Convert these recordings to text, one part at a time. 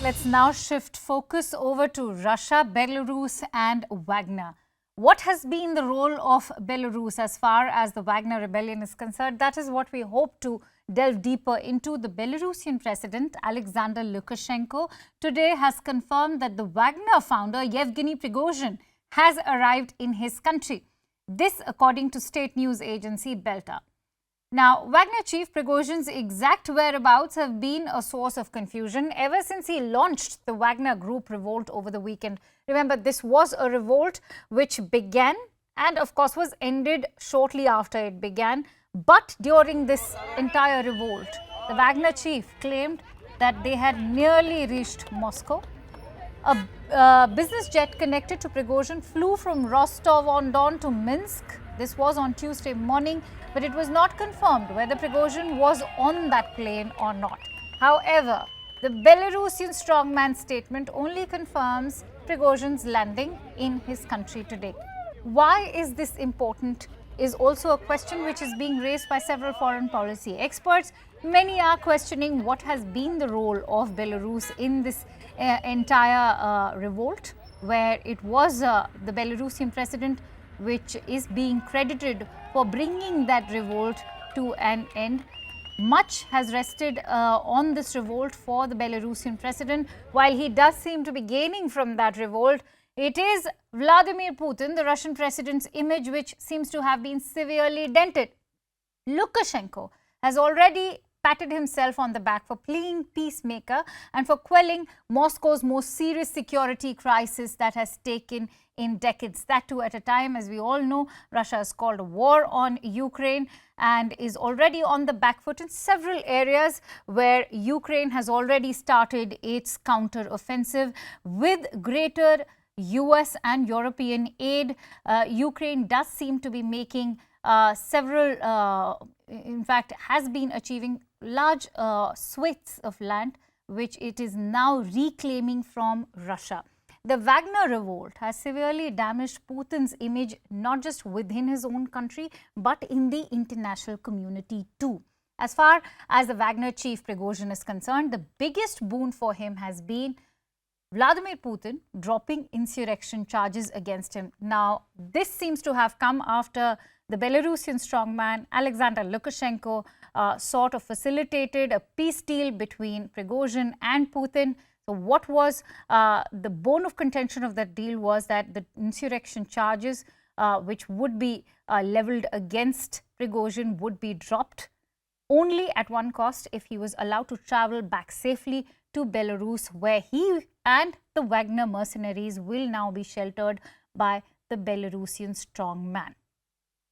Let's now shift focus over to Russia, Belarus and Wagner. What has been the role of Belarus as far as the Wagner rebellion is concerned? That is what we hope to delve deeper into. The Belarusian president, Alexander Lukashenko, today has confirmed that the Wagner founder, Yevgeny Prigozhin, has arrived in his country. This according to state news agency Belta. Now, Wagner chief Prigozhin's exact whereabouts have been a source of confusion ever since he launched the Wagner Group revolt over the weekend. Remember, this was a revolt which began and, of course, was ended shortly after it began. But during this entire revolt, the Wagner chief claimed that they had nearly reached Moscow. A business jet connected to Prigozhin flew from Rostov-on-Don to Minsk. This was on Tuesday morning, but it was not confirmed whether Prigozhin was on that plane or not. However, the Belarusian strongman statement only confirms Prigozhin's landing in his country today. Why is this important is also a question which is being raised by several foreign policy experts. Many are questioning what has been the role of Belarus in this entire revolt, where it was the Belarusian president which is being credited for bringing that revolt to an end. Much has rested on this revolt for the Belarusian president. While he does seem to be gaining from that revolt, it is Vladimir Putin, the Russian president's image, which seems to have been severely dented. Lukashenko has already patted himself on the back for playing peacemaker and for quelling Moscow's most serious security crisis that has taken in decades. That too at a time, as we all know, Russia has called a war on Ukraine and is already on the back foot in several areas where Ukraine has already started its counter-offensive with greater US and European aid. Ukraine does seem to be making in fact, has been achieving large swathes of land, which it is now reclaiming from Russia. The Wagner revolt has severely damaged Putin's image, not just within his own country, but in the international community too. As far as the Wagner chief Prigozhin is concerned, the biggest boon for him has been Vladimir Putin dropping insurrection charges against him. Now, this seems to have come after the Belarusian strongman Alexander Lukashenko sort of facilitated a peace deal between Prigozhin and Putin. So what was the bone of contention of that deal was that the insurrection charges which would be leveled against Prigozhin would be dropped only at one cost if he was allowed to travel back safely to Belarus, where he and the Wagner mercenaries will now be sheltered by the Belarusian strongman.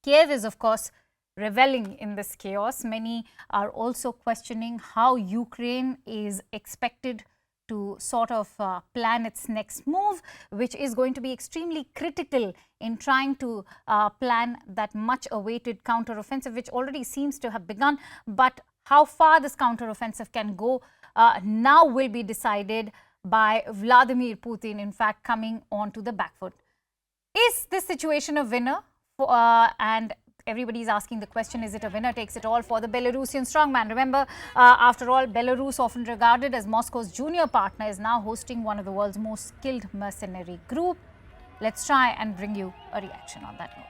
Kiev is, of course, reveling in this chaos. Many are also questioning how Ukraine is expected to sort of plan its next move, which is going to be extremely critical in trying to plan that much awaited counteroffensive, which already seems to have begun. But how far this counteroffensive can go now will be decided by Vladimir Putin, in fact, coming onto the back foot. Is this situation a winner? And everybody is asking the question, is it a winner takes it all for the Belarusian strongman? Remember, after all, Belarus, often regarded as Moscow's junior partner, is now hosting one of the world's most skilled mercenary group. Let's try and bring you a reaction on that note.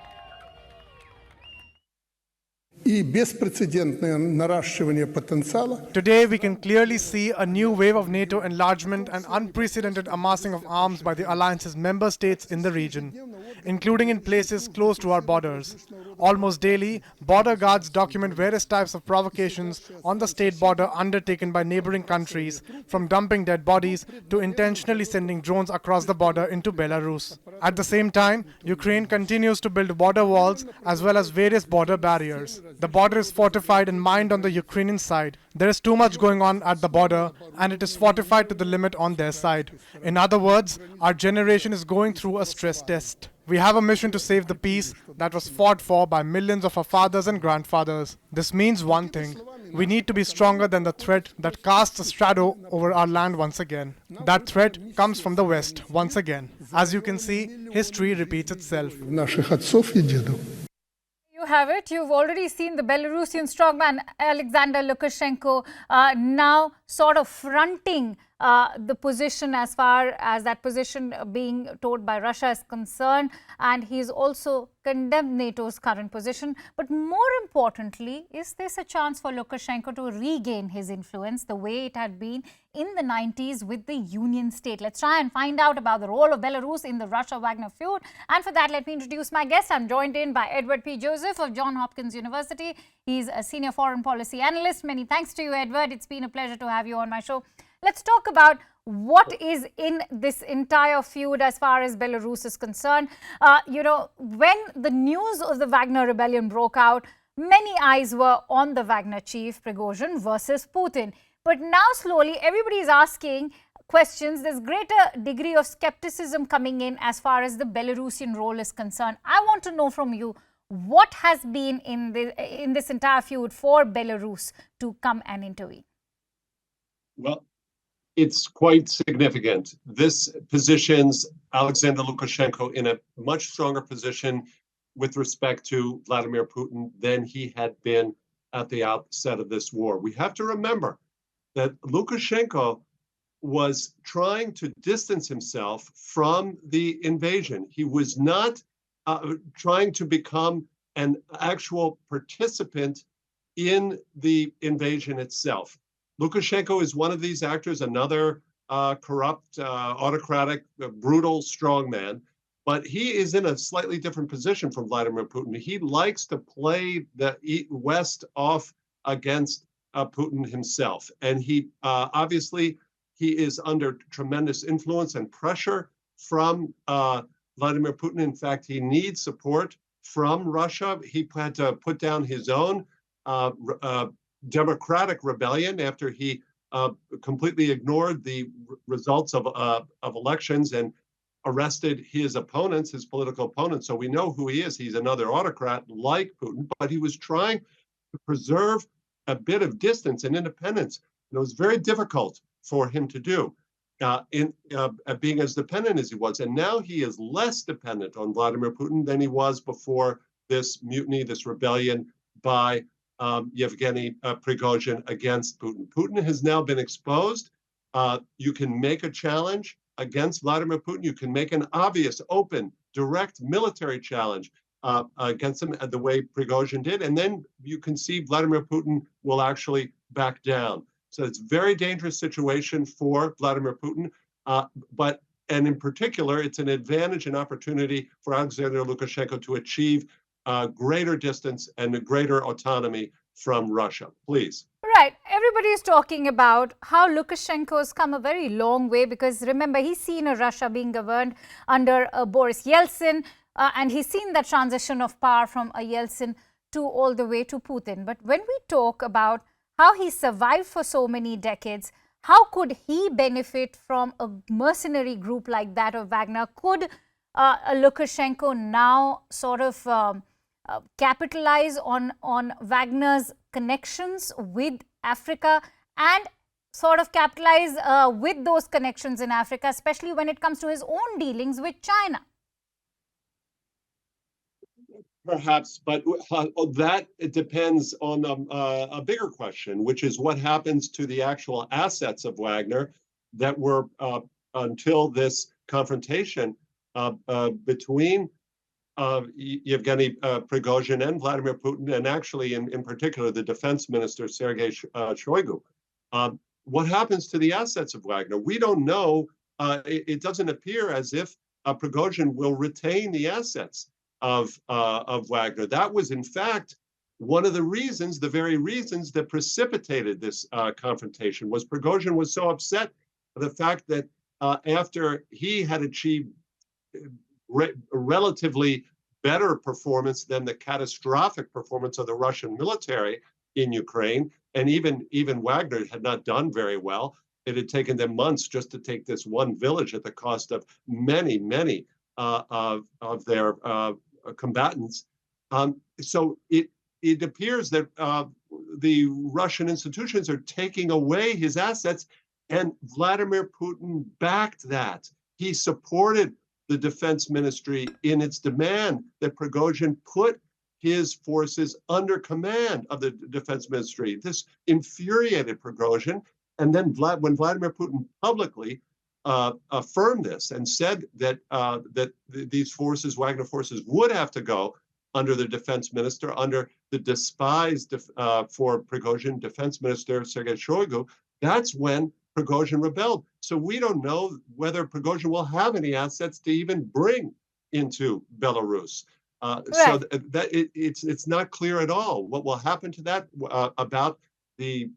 Today, we can clearly see a new wave of NATO enlargement and unprecedented amassing of arms by the alliance's member states in the region, including in places close to our borders. Almost daily, border guards document various types of provocations on the state border undertaken by neighboring countries, from dumping dead bodies to intentionally sending drones across the border into Belarus. At the same time, Ukraine continues to build border walls as well as various border barriers. The border is fortified and mined on the Ukrainian side. There is too much going on at the border, and it is fortified to the limit on their side. In other words, our generation is going through a stress test. We have a mission to save the peace that was fought for by millions of our fathers and grandfathers. This means one thing. We need to be stronger than the threat that casts a shadow over our land once again. That threat comes from the West once again. As you can see, history repeats itself. You have it. You've already seen the Belarusian strongman Alexander Lukashenko now sort of fronting the position as far as that position being told by Russia is concerned, and he's also condemned NATO's current position. But more importantly, is this a chance for Lukashenko to regain his influence the way it had been in the 90s with the Union state? Let's try and find out about the role of Belarus in the Russia-Wagner feud. And for that, let me introduce my guest. I'm joined in by Edward P. Joseph of Johns Hopkins University. He's a senior foreign policy analyst. Many thanks to you, Edward. It's been a pleasure to have you on my show. Let's talk about what is in this entire feud as far as Belarus is concerned. When the news of the Wagner rebellion broke out, many eyes were on the Wagner chief, Prigozhin, versus Putin. But now slowly everybody is asking questions. There's greater degree of skepticism coming in as far as the Belarusian role is concerned. I want to know from you, what has been in this entire feud for Belarus to come and intervene? Well, it's quite significant. This positions Alexander Lukashenko in a much stronger position with respect to Vladimir Putin than he had been at the outset of this war. We have to remember that Lukashenko was trying to distance himself from the invasion. He was not trying to become an actual participant in the invasion itself. Lukashenko is one of these actors, another corrupt, autocratic, brutal strongman, but he is in a slightly different position from Vladimir Putin. He likes to play the West off against Putin himself. And he obviously, he is under tremendous influence and pressure from Vladimir Putin. In fact, he needs support from Russia. He had to put down his own democratic rebellion after he completely ignored the results of elections and arrested his opponents, his political opponents. So we know who he is. He's another autocrat like Putin, but he was trying to preserve a bit of distance and independence. And it was very difficult for him to do being as dependent as he was. And now he is less dependent on Vladimir Putin than he was before this mutiny, this rebellion by Yevgeny Prigozhin against Putin. Putin has now been exposed. You can make a challenge against Vladimir Putin. You can make an obvious, open, direct military challenge against him the way Prigozhin did. And then you can see Vladimir Putin will actually back down. So it's a very dangerous situation for Vladimir Putin. And in particular, it's an advantage and opportunity for Alexander Lukashenko to achieve greater distance and a greater autonomy from Russia. Please. Right. Everybody is talking about how Lukashenko has come a very long way, because remember, he's seen a Russia being governed under Boris Yeltsin, and he's seen that transition of power from a Yeltsin to all the way to Putin. But when we talk about how he survived for so many decades, how could he benefit from a mercenary group like that of Wagner? Could Lukashenko now sort of capitalize on Wagner's connections with Africa and sort of capitalize with those connections in Africa, especially when it comes to his own dealings with China? Perhaps, but that it depends on a bigger question, which is what happens to the actual assets of Wagner that were until this confrontation between Yevgeny Prigozhin and Vladimir Putin, and actually in particular the defense minister, Sergei Shoigu. What happens to the assets of Wagner? We don't know. It doesn't appear as if Prigozhin will retain the assets of Wagner. That was, in fact, one of the reasons, the very reasons that precipitated this confrontation was Prigozhin was so upset at the fact that after he had achieved relatively better performance than the catastrophic performance of the Russian military in Ukraine, and even Wagner had not done very well. It had taken them months just to take this one village at the cost of many of their combatants. So it appears that the Russian institutions are taking away his assets, and Vladimir Putin backed that. He supported the defense ministry in its demand that Prigozhin put his forces under command of the defense ministry. This infuriated Prigozhin. And then when Vladimir Putin publicly affirmed this and said that these forces, Wagner forces, would have to go under the defense minister, under the despised for Prigozhin defense minister Sergei Shoigu, that's when Prigozhin rebelled. So we don't know whether Prigozhin will have any assets to even bring into Belarus. So it's not clear at all what will happen to that about the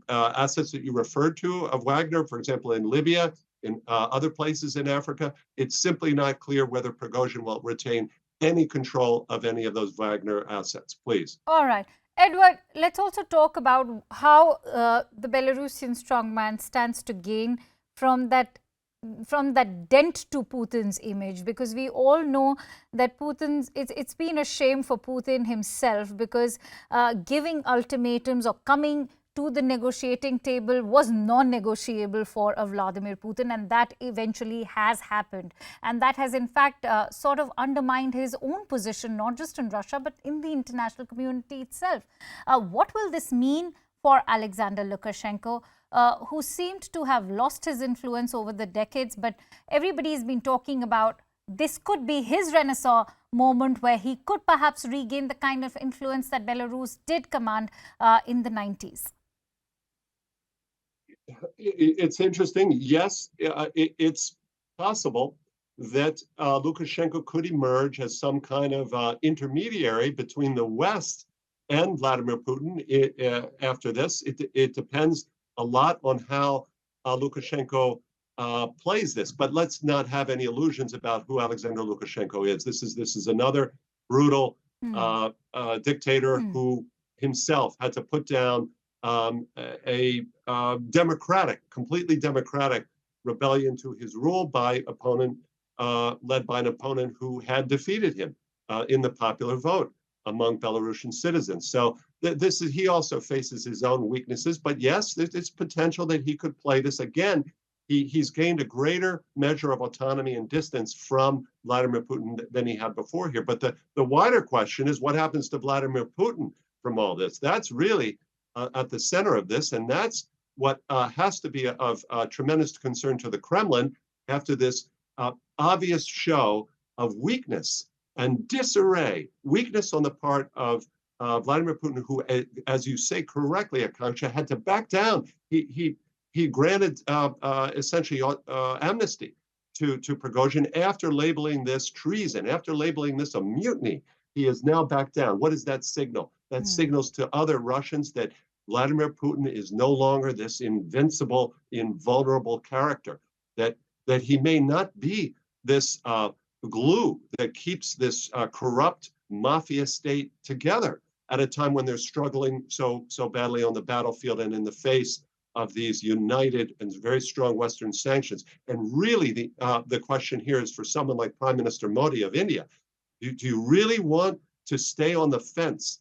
assets that you referred to of Wagner, for example, in Libya, in other places in Africa. It's simply not clear whether Prigozhin will retain any control of any of those Wagner assets. Please. All right. Edward, let's also talk about how the Belarusian strongman stands to gain from that dent to Putin's image, because we all know that it's been a shame for Putin himself, because giving ultimatums or coming to the negotiating table was non-negotiable for Vladimir Putin, and that eventually has happened. And that has in fact sort of undermined his own position, not just in Russia, but in the international community itself. What will this mean for Alexander Lukashenko, who seemed to have lost his influence over the decades, but everybody's been talking about this could be his renaissance moment where he could perhaps regain the kind of influence that Belarus did command in the 90s? It's interesting. Yes, it's possible that Lukashenko could emerge as some kind of intermediary between the West and Vladimir Putin after this. It depends a lot on how Lukashenko plays this. But let's not have any illusions about who Alexander Lukashenko is. This is another brutal dictator who himself had to put down a completely democratic rebellion to his rule by led by an opponent who had defeated him in the popular vote among Belarusian citizens. So he also faces his own weaknesses, but yes, there's potential that he could play this again. He's gained a greater measure of autonomy and distance from Vladimir Putin than he had before here. But the wider question is what happens to Vladimir Putin from all this? That's really at the center of this, and that's what has to be of tremendous concern to the Kremlin after this obvious show of weakness and disarray, weakness on the part of Vladimir Putin, who, as you say correctly, Akanksha, had to back down. He granted essentially amnesty to Prigozhin after labeling this treason, after labeling this a mutiny. He has now backed down. What does that signal? That signals to other Russians that Vladimir Putin is no longer this invincible, invulnerable character, that he may not be this glue that keeps this corrupt mafia state together at a time when they're struggling so badly on the battlefield and in the face of these united and very strong Western sanctions. And really, the question here is for someone like Prime Minister Modi of India, do you really want to stay on the fence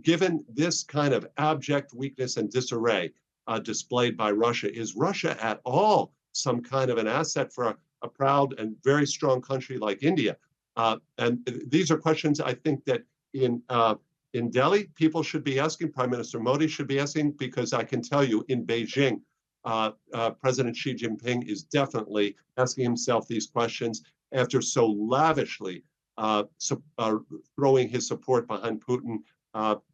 given this kind of abject weakness and disarray displayed by Russia? Is Russia at all some kind of an asset for a proud and very strong country like India? And these are questions I think that in Delhi, people should be asking, Prime Minister Modi should be asking, because I can tell you in Beijing, President Xi Jinping is definitely asking himself these questions after so lavishly throwing his support behind Putin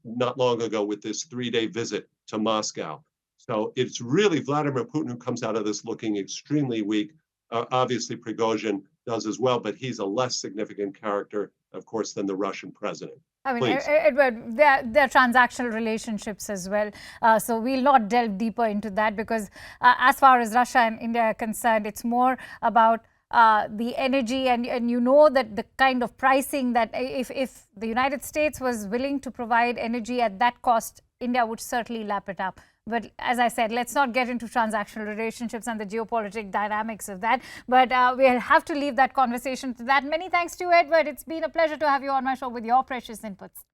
not long ago with this 3-day visit to Moscow. So it's really Vladimir Putin who comes out of this looking extremely weak. Obviously, Prigozhin does as well, but he's a less significant character, of course, than the Russian president. I mean, Edward, there are transactional relationships as well. So we'll not delve deeper into that, because as far as Russia and India are concerned, it's more about the energy, and you know that the kind of pricing that if the United States was willing to provide energy at that cost, India would certainly lap it up. But as I said, let's not get into transactional relationships and the geopolitical dynamics of that. But we'll have to leave that conversation to that. Many thanks to you, Edward. It's been a pleasure to have you on my show with your precious inputs.